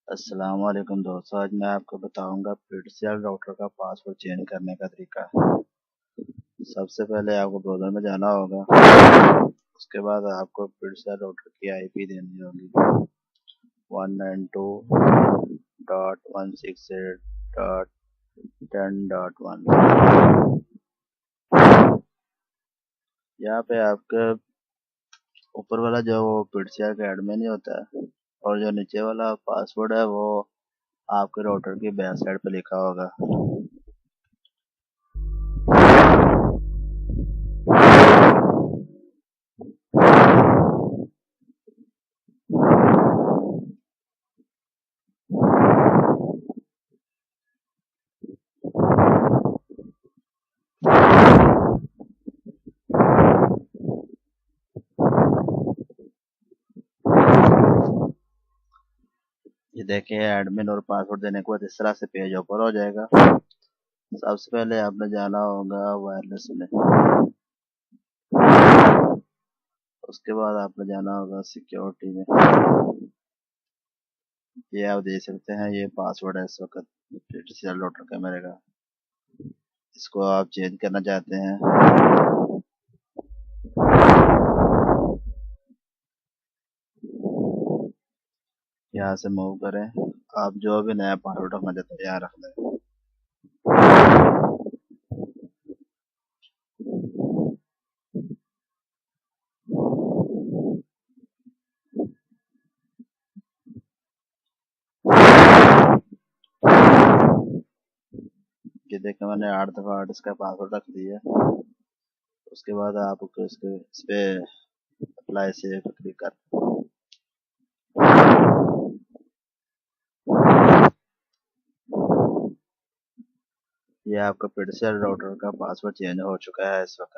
अस्सलाम वालेकुम दोस्तों, आज मैं आपको बताऊंगा Ptcl राउटर का पासवर्ड चेंज करने का तरीका। सबसे पहले आपको ब्राउज़र में जाना होगा। उसके बाद आपको Ptcl राउटर की आईपी देनी होगी 192.168.10.1। यहाँ पे आपके ऊपर वाला जो Ptcl का एडमिन ही होता है और जो नीचे वाला पासवर्ड है वो आपके राउटर की बैक साइड पे लिखा होगा। ये देखिए, एडमिन और पासवर्ड देने के बाद इस तरह से पेज ओपन हो जाएगा। सबसे पहले आपने जाना होगा वायरलेस में। उसके बाद आपने जाना होगा सिक्योरिटी में। ये आप देख सकते हैं, ये पासवर्ड है इस वक्त Ptcl राउटर कैमरे का। इसको आप चेंज करना चाहते हैं, यहाँ से मूव करें। आप जो भी नया पासवर्ड रखना चाहते हैं यहाँ रख दें। ये देखिए, मैंने 8 दफ़ा 8 इसका पासवर्ड रख दिया। उसके बाद आपको इस पे अप्लाई से क्लिक कर, ये आपका Ptcl राउटर का पासवर्ड चेंज हो चुका है इस वक्त।